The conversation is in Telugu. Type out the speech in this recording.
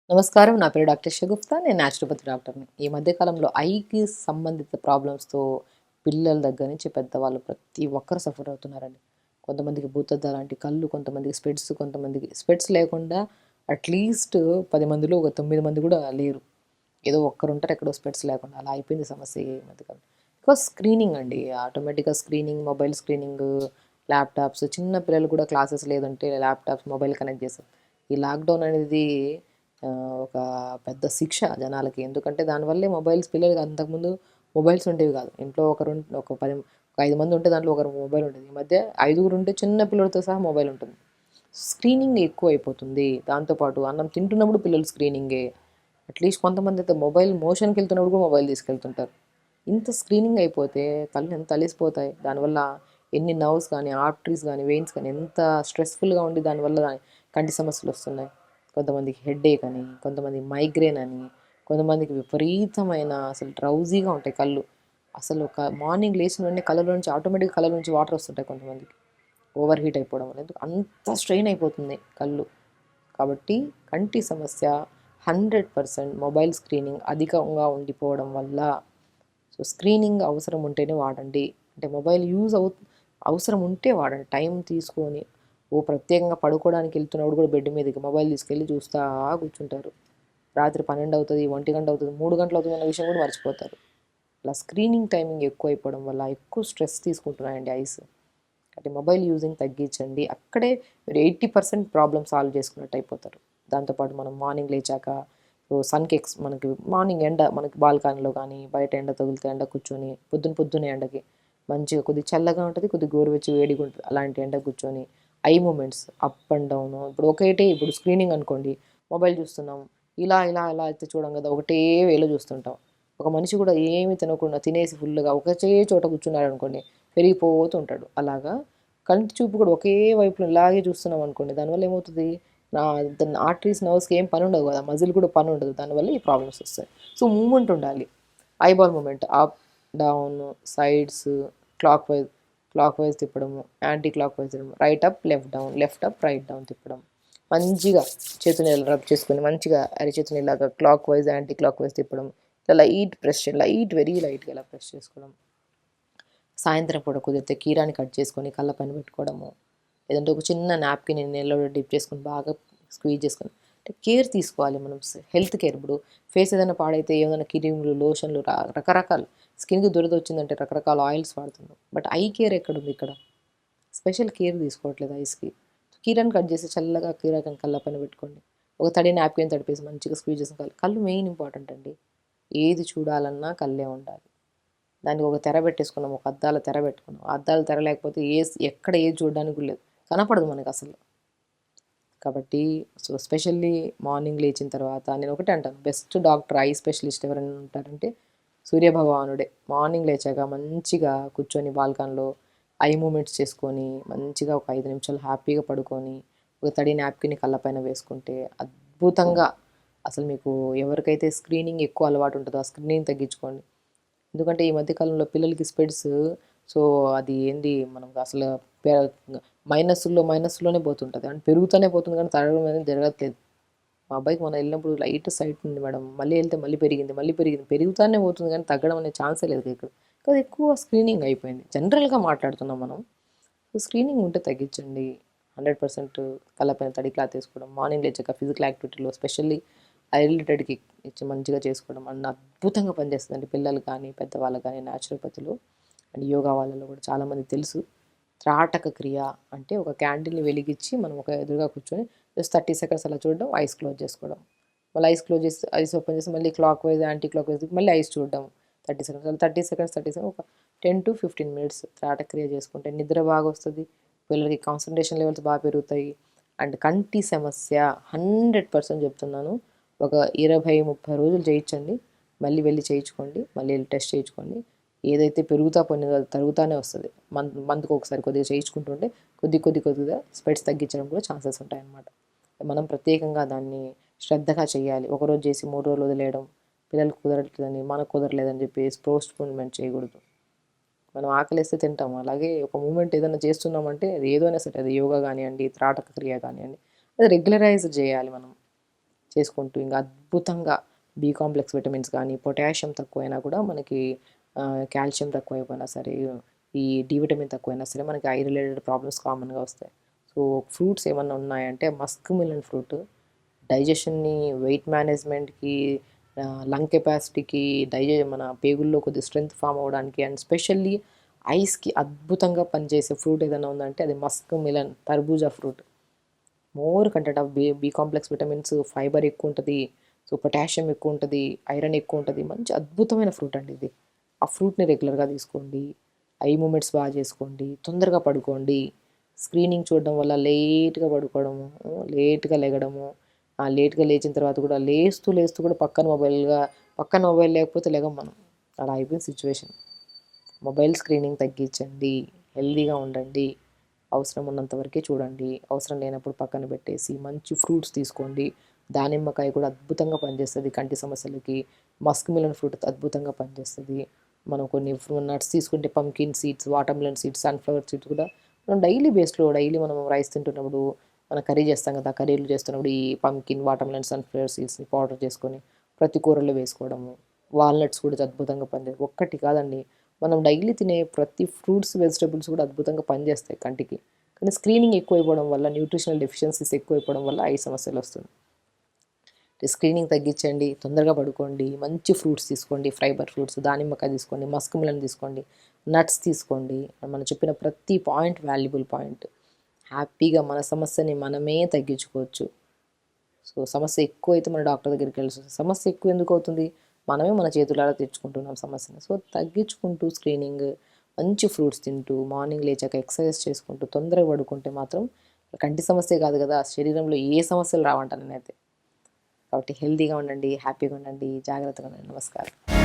నమస్కారం. నా పేరు డాక్టర్ షగుఫ్తా. నేను న్యాచురోపతి డాక్టర్‌ని. ఈ మధ్య కాలంలో ఐకి సంబంధిత ప్రాబ్లమ్స్‌తో పిల్లల దగ్గర నుంచి పెద్దవాళ్ళు ప్రతి ఒక్కరు సఫర్ అవుతున్నారండి. కొంతమందికి భూతద్ద లాంటి కళ్ళు, కొంతమందికి స్పెట్స్, కొంతమందికి స్పెట్స్ లేకుండా అట్‌లీస్ట్ 10 మందిలో ఒక 9 మంది కూడా లేరు. ఏదో ఒక్కరుంటారు ఎక్కడో స్పెట్స్ లేకుండా. అలా అయిపోయింది సమస్య ఈ మధ్య కాలం. బికాజ్ స్క్రీనింగ్ అండి. ఆటోమేటిక్‌గా స్క్రీనింగ్, మొబైల్ స్క్రీనింగు, ల్యాప్‌టాప్స్ చిన్న పిల్లలు కూడా క్లాసెస్ లేదంటే ల్యాప్‌టాప్స్, మొబైల్ కనెక్ట్ చేశారు. ఈ లాక్‌డౌన్ అనేది ఒక పెద్ద శిక్ష జనాలకి. ఎందుకంటే దానివల్లే మొబైల్స్ పిల్లలకి అంతకుముందు మొబైల్స్ ఉండేవి కాదు. ఇంట్లో ఒక 10 ఒక 5 మంది ఉంటే దాంట్లో ఒకరికి మొబైల్ ఉండేది. ఈ మధ్య ఐదుగురు ఉంటే చిన్న పిల్లలతో సహా మొబైల్ ఉంటుంది. స్క్రీనింగ్ ఎక్కువైపోతుంది. దాంతో పాటు అన్నం తింటున్నప్పుడు పిల్లలు స్క్రీనింగే. అట్‌లీస్ట్ కొంతమందయితే మొబైల్ మోషన్‌కెళ్తున్నప్పుడు కూడా మొబైల్ తీసుకెళ్తుంటారు. ఇంత స్క్రీనింగ్ అయిపోతే కళ్ళు ఎంత అలిసిపోతాయి. దానివల్ల ఎన్ని నర్వ్స్ గానీ, ఆర్టరీస్ గానీ, వెయిన్స్ గానీ ఎంత స్ట్రెస్‌ఫుల్‌గా ఉండి దానివల్ల కంటి సమస్యలొస్తున్నాయి. కొంతమందికి హెడ్‌ఏక్ అని, కొంతమందికి మైగ్రేన్ అని, కొంతమందికి విపరీతమైన అసలు డ్రౌజీగా ఉంటాయి కళ్ళు. అసలు మార్నింగ్ లేచిన వెంటనే కళ్ళలో నుంచి ఆటోమేటిక్‌గా కళ్ళలో నుంచి వాటర్ వస్తుంటాయి కొంతమందికి. ఓవర్ హీట్ అయిపోవడం వల్ల. ఎందుకు అంత స్ట్రెయిన్ అయిపోతుంది కళ్ళు. కాబట్టి కంటి సమస్య 100% మొబైల్ స్క్రీనింగ్ అధికంగా ఉండిపోవడం వల్ల. సో, స్క్రీనింగ్ అవసరం ఉంటేనే వాడండి. అంటే మొబైల్ అవసరం ఉంటే వాడండి. టైం తీసుకొని ప్రత్యేకంగా పడుకోవడానికి వెళ్తున్నప్పుడు కూడా బెడ్ మీదకి మొబైల్ తీసుకెళ్ళి చూస్తా కూర్చుంటారు. రాత్రి 12 అవుతది, 1 గంట అవుతది, 3 గంటలు అవుతుందన్న విషయం కూడా మర్చిపోతారు. ఇలా స్క్రీనింగ్ టైమింగ్ ఎక్కువైపోవడం వల్ల ఎక్కువ స్ట్రెస్ తీసుకుంటున్నాయండి ఐస్. అంటే మొబైల్ యూజింగ్ తగ్గించండి. అక్కడే మీరు 80% ప్రాబ్లమ్ సాల్వ్ చేసుకున్నట్టు అయిపోతారు. దాంతోపాటు మనం మార్నింగ్ లేచాక సన్‌కి మనకి మార్నింగ్ ఎండ మనకి బాల్కనీలో కానీ, బయట ఎండ తగిలితే ఎండ కూర్చొని పొద్దున్నే ఎండకి మంచిగా కొద్దిగా చల్లగా ఉంటది. కొద్దిగా గోరువెచ్చగా వేడిగా ఉంటది. అలాంటి ఎండకు కూర్చొని I movements up and down ఇప్పుడు స్క్రీనింగ్ అనుకోండి. మొబైల్ చూస్తున్నాం. ఇలా అయితే చూడం కదా! ఒకటే వేలో చూస్తుంటాం. ఒక మనిషి కూడా ఏమి తినకుండా తినేసి ఫుల్‌గా ఒకటే చోట కూర్చున్నాడనుకోండి పెరిగిపోతూ ఉంటాడు. అలాగా కంటి చూపు కూడా ఒకే వైపున ఇలాగే చూస్తున్నాం అనుకోండి దానివల్ల ఏమవుతది? నా దాని ఆర్టరీస్, నర్వ్స్‌కి ఏం పని ఉండదు కదా! మజిల్ కూడా పని ఉండదు. దానివల్ల ఈ ప్రాబ్లమ్స్ వస్తాయి. సో, మూవ్‌మెంట్ ఉండాలి. Eyeball movement up, down, sides, clockwise clockwise తిప్పడము, యాంటీ క్లాక్ వైస్ తిప్పడం, right up, left down, left up, right down తిప్పడం. మంచిగా చేతుల్ని ఇలా రబ్ చేసుకొని మంచిగా అరిచేతిని ఇలాగా clockwise, anticlockwise తిప్పడం. ఇలా వెరీ లైట్‌గా ఇలా ప్రెస్ చేసుకోవడం. సాయంత్రం పూట కుదిరితే కీరాని కట్ చేసుకొని కళ్ళ పైన పెట్టుకోవడము. లేదంటే ఒక చిన్న నాప్కిన్ నీళ్ళలో డిప్ చేసుకొని బాగా స్క్వీజ్ చేసుకొని అంటే కేర్ తీసుకోవాలి మనం. హెల్త్ కేర్ ఇప్పుడు ఫేస్ ఏదైనా పాడైతే ఏదైనా క్రీమ్లు, లోషన్లు రకరకాలు స్కిన్‌కి దురద వచ్చిందంటే రకరకాల ఆయిల్స్ వాడుతున్నాం. బట్ ఐ కేర్ ఎక్కడుంది ఇక్కడ? స్పెషల్ కేర్ తీసుకోవట్లేదు ఐస్‌కి. కీరాని కట్ చేసి చల్లగా కీరాని కళ్ళ పైన పెట్టుకోండి. ఒక తడి నాప్కిన్ తడిపేసి మంచిగా స్క్వీజ్ చేసిన కళ్ళు మెయిన్ ఇంపార్టెంట్ అండి. ఏది చూడాలన్నా కళ్ళే ఉండాలి. దానికి ఒక తెర పెట్టేసుకున్నాం. ఒక అద్దాల తెర పెట్టుకున్నాం. ఆ అద్దాల తెర లేకపోతే ఎక్కడ ఏది చూడడానికి కూడా లేదు. కనపడదు మనకసలు. కాబట్టి స్పెషల్లీ మార్నింగ్ లేచిన తర్వాత నేను ఒకటే అంటాను. బెస్ట్ డాక్టర్, ఐ స్పెషలిస్ట్ ఎవరైనా ఉంటారంటే సూర్యభగవానుడే. మార్నింగ్ లేచాక మంచిగా కూర్చొని బాల్కనీలో ఐ మూవ్‌మెంట్స్ చేసుకొని, మంచిగా ఒక 5 నిమిషాలు హ్యాపీగా పడుకొని, ఒక తడి నాప్కిన్‌ని కళ్ళపైన వేసుకుంటే అద్భుతంగా అసలు మీకు ఎవరికైతే స్క్రీనింగ్ ఎక్కువ అలవాటు ఉంటదో ఆ స్క్రీనింగ్ తగ్గించుకోండి. ఎందుకంటే ఈ మధ్య కాలంలో పిల్లలకి స్పెట్స్. సో, అది ఏంది మనకు అసలు పె మైనస్‌లోనే పోతుంటది. అంటే పెరుగుతూనే పోతుంది కానీ తరగడం అనేది జరగట్లేదు. మా అబ్బాయికి మొన్న ఎళ్ళినప్పుడు లైట్ సైట్ ఉంది మేడం. మళ్ళీ ఎళ్తే మళ్ళీ పెరిగింది. పెరుగుతానే పోతుంది కానీ తగ్గడం అనే ఛాన్సే లేదు ఇక్కడ. కానీ ఎక్కువ స్క్రీనింగ్ అయిపోయింది. జనరల్‌గా మాట్లాడుతున్నాం మనం. స్క్రీనింగ్ ఉంటే తగ్గించండి. 100% కళ్ళపైన తడి క్లాత్ ఏసుకోవడం. మార్నింగ్ లేచాక ఫిజికల్ యాక్టివిటీలో ఎస్పెషల్లీ ఐ రిలేటెడ్‌కి ఇచ్చి మంచిగా చేసుకోవడం అద్భుతంగా పనిచేస్తదండి. పిల్లలు కానీ, పెద్దవాళ్ళకి కానీ న్యాచురోపతిలో అండ్ యోగా వాళ్ళలో కూడా చాలామందికి తెలుసు. త్రాటక క్రియ అంటే ఒక క్యాండిల్‌ని వెలిగించి మనం ఒక ఎదురుగా కూర్చొని జస్ట్ 30 సెకండ్స్ అలా చూడడం, ఐస్ క్లోజ్ చేసుకోవడం. మళ్ళీ ఐస్ క్లోజ్ చేసి ఐస్ ఓపెన్ చేసి మళ్ళీ clockwise, anticlockwise మళ్ళీ ఐస్ చూడడం. 30 సెకండ్స్ అలా 30 సెకండ్స్ ఒక 10-15 మినిట్స్ త్రాటక క్రియ చేసుకుంటే నిద్ర బాగా వస్తది. పిల్లలకి కాన్సంట్రేషన్ లెవెల్స్ బాగా పెరుగుతాయి. అండ్ కంటి సమస్య 100% చెప్తున్నాను. ఒక 20, 30 రోజులు చేయించండి. మళ్ళీ వెళ్లి చేయించుకోండి. మళ్ళీ ఎళ్లి టెస్ట్ చేయించుకోండి. ఏదైతే పెరుగుతా పోయినదో అది తరుగుతానే వస్తది. మంత్‌కి ఒకసారి కొద్దిగా చేయించుకుంటుంటే కొద్దిగా స్పెట్స్ తగ్గించడం కూడా ఛాన్సెస్ ఉంటాయన్నమాట. మనం ప్రత్యేకంగా దాన్ని శ్రద్ధగా చేయాలి. ఒకరోజు చేసి 3 రోజులు వదిలేయడం, పిల్లలకి కుదరట్లేదని, మనకు కుదరలేదని చెప్పేసి పోస్ట్‌పోన్‌మెంట్ చేయకూడదు. మనం ఆకలేస్తే తింటాం. అలాగే ఒక మూవ్‌మెంట్ ఏదైనా చేస్తున్నామంటే అది ఏదైనా సరే అది యోగా కానియండి, త్రాటక క్రియ కానియండి, అది రెగ్యులరైజ్ చేయాలి మనం. చేసుకుంటూ ఇంకా అద్భుతంగా బి కాంప్లెక్స్ విటమిన్స్ కానీ పొటాషియం తక్కువైనా కూడా మనకి కాల్షియం తక్కువైపోయినా సరే ఈ డి విటమిన్ తక్కువైనా సరే మనకి ఐ రిలేటెడ్ ప్రాబ్లమ్స్ కామన్గా వస్తాయి. సో ఫ్రూట్స్ ఏమన్నా ఉన్నాయంటే మస్క్ మిలన్ ఫ్రూట్ డైజెషన్ని, వెయిట్ మేనేజ్మెంట్కి, లంగ్ కెపాసిటీకి, మన పేగుల్లో కొద్దిగా స్ట్రెంగ్త్ ఫామ్ అవ్వడానికి అండ్ స్పెషల్లీ ఐస్కి అద్భుతంగా పనిచేసే ఫ్రూట్ ఏదైనా ఉందంటే అది మస్క్ మిలన్, తర్బూజా fruit. More content of B complex vitamins, fibre ఎక్కువ ఉంటుంది, సో పొటాషియం ఎక్కువ ఉంటుంది, ఐరన్ ఎక్కువ ఉంటుంది. మంచి అద్భుతమైన ఫ్రూట్ అండి ఇది. ఆ ఫ్రూట్ని రెగ్యులర్గా తీసుకోండి, ఐ మూమెంట్స్ బాగా చేసుకోండి, తొందరగా పడుకోండి. స్క్రీనింగ్ చూడడం వల్ల లేట్గా పడుకోవడము, లేట్గా లెగడము, లేట్గా లేచిన తర్వాత కూడా లేస్తూ లేస్తూ కూడా పక్కన మొబైల్ లేకపోతే లెగం మనం. అలా అయిపోయింది సిచ్యువేషన్. మొబైల్ స్క్రీనింగ్ తగ్గించండి, హెల్దీగా ఉండండి, అవసరం ఉన్నంత వరకే చూడండి, అవసరం లేనప్పుడు పక్కన పెట్టేసి మంచి ఫ్రూట్స్ తీసుకోండి. దానిమ్మకాయ కూడా అద్భుతంగా పనిచేస్తుంది కంటి సమస్యలకి, మస్క్ మిలన్ ఫ్రూట్ అద్భుతంగా పనిచేస్తుంది. మనం కొన్ని నట్స్ తీసుకుంటే pumpkin seeds, water melon seeds, sunflower seeds కూడా మనం డైలీ మనం రైస్ తింటున్నప్పుడు మనం కర్రీ చేస్తాం కదా, కర్రీలు చేస్తున్నప్పుడు ఈ పంకిన్, వాటర్ మిలన్, సన్ఫ్లవర్ సీడ్స్ని పౌడర్ చేసుకొని ప్రతి కూరలో వేసుకోవడము. వాల్నట్స్ కూడా అద్భుతంగా పనిచేస్తాయి. ఒక్కటి కాదండి, మనం డైలీ తినే ప్రతి ఫ్రూట్స్, వెజిటబుల్స్ కూడా అద్భుతంగా పనిచేస్తాయి కంటికి. కానీ స్క్రీనింగ్ ఎక్కువైపోవడం వల్ల, న్యూట్రిషనల్ డెఫిషియన్సీస్ ఎక్కువైపోవడం వల్ల ఐ సమస్యలు వస్తుంది. స్క్రీనింగ్ తగ్గించండి, తొందరగా పడుకోండి, మంచి ఫ్రూట్స్ తీసుకోండి, ఫైబర్ ఫ్రూట్స్, దానిమ్మకాయ తీసుకోండి, మస్క్ మిలన్ తీసుకోండి, నట్స్ తీసుకోండి. మనం చెప్పిన ప్రతి పాయింట్ వాల్యుబుల్ పాయింట్. హ్యాపీగా మన సమస్యని మనమే తగ్గించుకోవచ్చు. సో సమస్య ఎక్కువ అయితే మన డాక్టర్ దగ్గరికి వెళ్ళాల్సి వస్తుంది. సమస్య ఎక్కువ ఎందుకు అవుతుంది? మనమే మన చేతులారా తెచ్చుకుంటున్నాం సమస్యని. సో తగ్గించుకుంటూ స్క్రీనింగ్, మంచి ఫ్రూట్స్ తింటూ, మార్నింగ్ లేచాక ఎక్సర్సైజ్ చేసుకుంటూ తొందరగా పడుకుంటే మాత్రం కంటి సమస్య కాదు కదా, శరీరంలో ఏ సమస్యలు రావంట నేనైతే. కాబట్టి హెల్తీగా ఉండండి, హ్యాపీగా ఉండండి, జాగ్రత్తగా ఉండండి. నమస్కారం.